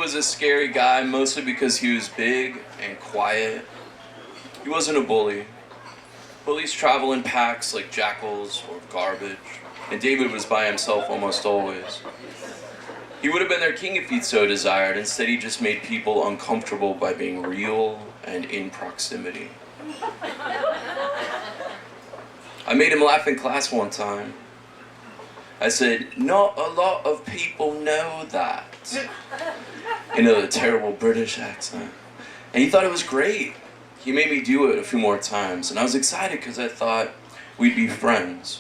was a scary guy, mostly because he was big and quiet. He wasn't a bully. Bullies travel in packs like jackals or garbage, and David was by himself almost always. He would have been their king if he'd so desired. Instead, he just made people uncomfortable by being real and in proximity. I made him laugh in class one time. I said, "Not a lot of people know that," in a terrible British accent. And he thought it was great. He made me do it a few more times, and I was excited because I thought we'd be friends.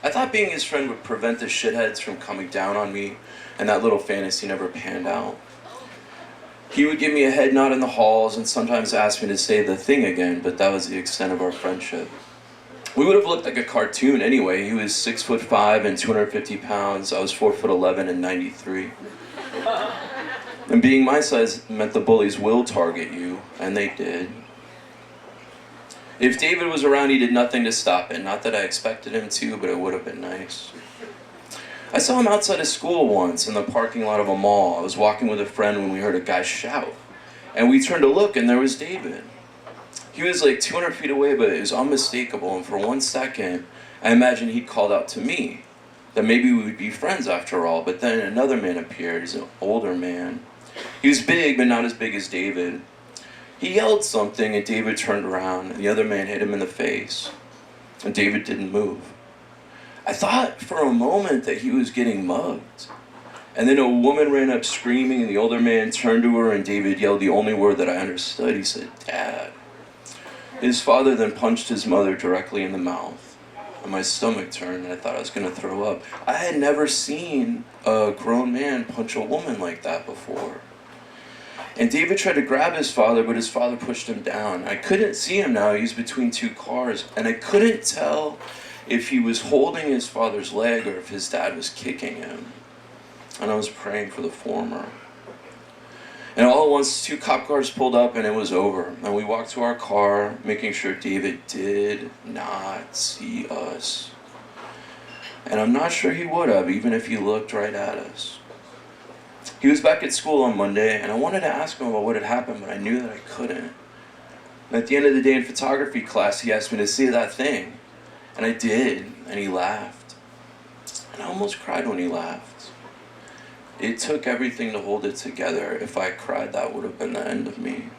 I thought being his friend would prevent the shitheads from coming down on me, and that little fantasy never panned out. He would give me a head nod in the halls and sometimes ask me to say the thing again, but that was the extent of our friendship. We would have looked like a cartoon anyway. He was 6'5" and 250 pounds. I was 4'11" and 93. And being my size meant the bullies will target you, and they did. If David was around, he did nothing to stop it. Not that I expected him to, but it would have been nice. I saw him outside of school once in the parking lot of a mall. I was walking with a friend when we heard a guy shout. And we turned to look, and there was David. He was like 200 feet away, but it was unmistakable. And for 1 second, I imagined he'd called out to me, that maybe we would be friends after all. But then another man appeared. He's an older man. He was big, but not as big as David. He yelled something, and David turned around, and the other man hit him in the face. And David didn't move. I thought for a moment that he was getting mugged. And then a woman ran up screaming, and the older man turned to her, and David yelled the only word that I understood. He said, "Dad." His father then punched his mother directly in the mouth. And my stomach turned, and I thought I was going to throw up. I had never seen a grown man punch a woman like that before. And David tried to grab his father, but his father pushed him down. I couldn't see him now. He was between two cars, and I couldn't tell if he was holding his father's leg or if his dad was kicking him. And I was praying for the former. And all at once, 2 cop cars pulled up, and it was over. And we walked to our car, making sure David did not see us. And I'm not sure he would have, even if he looked right at us. He was back at school on Monday, and I wanted to ask him about what had happened, but I knew that I couldn't. And at the end of the day in photography class, he asked me to say that thing. And I did, and he laughed. And I almost cried when he laughed. It took everything to hold it together. If I cried, that would have been the end of me.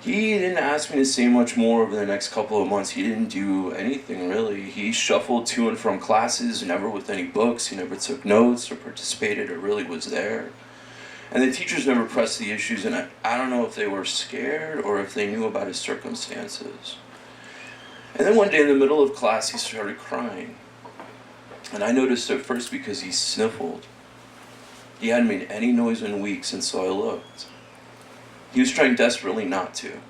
He didn't ask me to say much more over the next couple of months. He didn't do anything, really. He shuffled to and from classes, never with any books. He never took notes or participated or really was there. And the teachers never pressed the issues, and I don't know if they were scared or if they knew about his circumstances. And then one day in the middle of class, he started crying. And I noticed at first because he sniffled. He hadn't made any noise in weeks, and so I looked. He was trying desperately not to.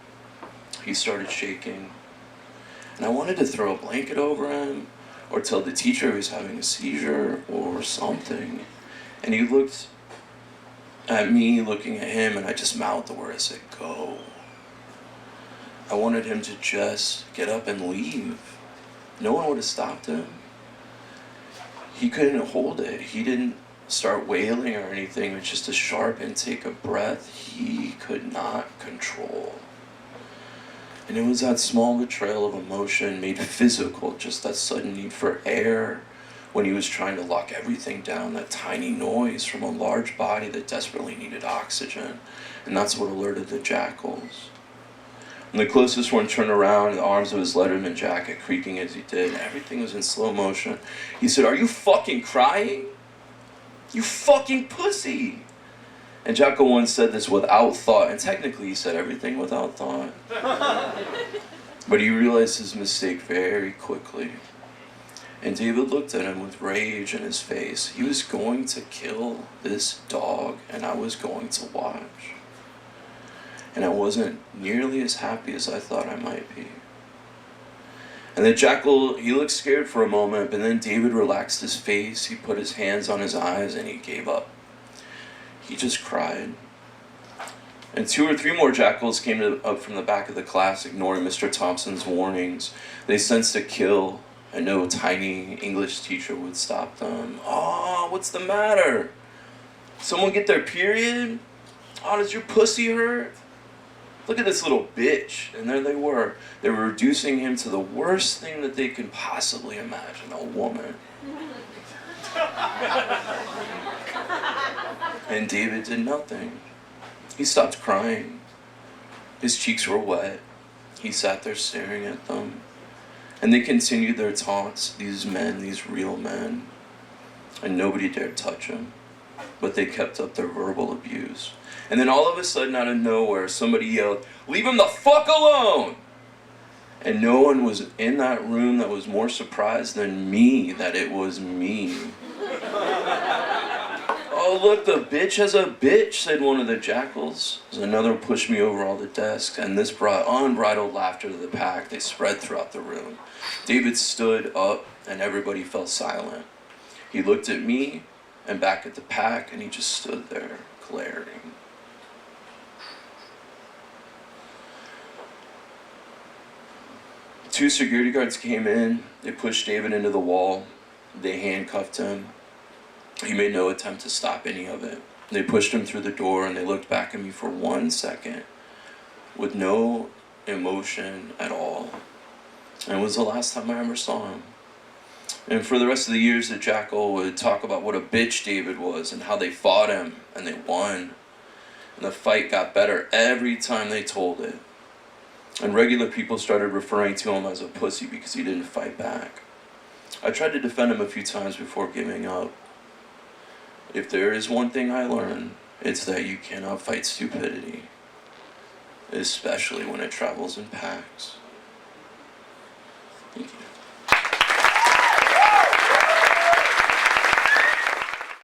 He started shaking. And I wanted to throw a blanket over him or tell the teacher he was having a seizure or something. And he looked at me, looking at him, and I just mouthed the word. I said, "Go." I wanted him to just get up and leave. No one would have stopped him. He couldn't hold it. He didn't start wailing or anything. It was just a sharp intake of breath he could not control. And it was that small betrayal of emotion made physical, just that sudden need for air when he was trying to lock everything down, that tiny noise from a large body that desperately needed oxygen. And that's what alerted the jackals. And the closest one turned around, the arms of his Letterman jacket creaking as he did. Everything was in slow motion. He said, "Are you fucking crying? You fucking pussy!" And Jackal 1 said this without thought, and technically he said everything without thought. But he realized his mistake very quickly. And David looked at him with rage in his face. He was going to kill this dog, and I was going to watch. And I wasn't nearly as happy as I thought I might be. And the jackal, he looked scared for a moment, but then David relaxed his face, he put his hands on his eyes, and he gave up. He just cried. And 2 or 3 more jackals came up from the back of the class, ignoring Mr. Thompson's warnings. They sensed a kill, and no tiny English teacher would stop them. "Oh, what's the matter?" Someone get their period? Oh, does your pussy hurt? Look at this little bitch. And there they were. They were reducing him to the worst thing that they could possibly imagine, a woman. And David did nothing. He stopped crying. His cheeks were wet. He sat there staring at them. And they continued their taunts, these men, these real men. And nobody dared touch him. But they kept up their verbal abuse. And then all of a sudden, out of nowhere, somebody yelled, "Leave him the fuck alone!" And no one was in that room that was more surprised than me that it was me. "Oh, look, the bitch has a bitch," said one of the jackals. Another pushed me over all the desks, and this brought unbridled laughter to the pack. They spread throughout the room. David stood up, and everybody fell silent. He looked at me and back at the pack, and he just stood there, glaring. Two security guards came in. They pushed David into the wall. They handcuffed him. He made no attempt to stop any of it. They pushed him through the door, and they looked back at me for 1 second with no emotion at all. And it was the last time I ever saw him. And for the rest of the years, the jackal would talk about what a bitch David was and how they fought him, and they won. And the fight got better every time they told it. And regular people started referring to him as a pussy because he didn't fight back. I tried to defend him a few times before giving up. If there is one thing I learned, it's that you cannot fight stupidity, especially when it travels in packs. Thank you.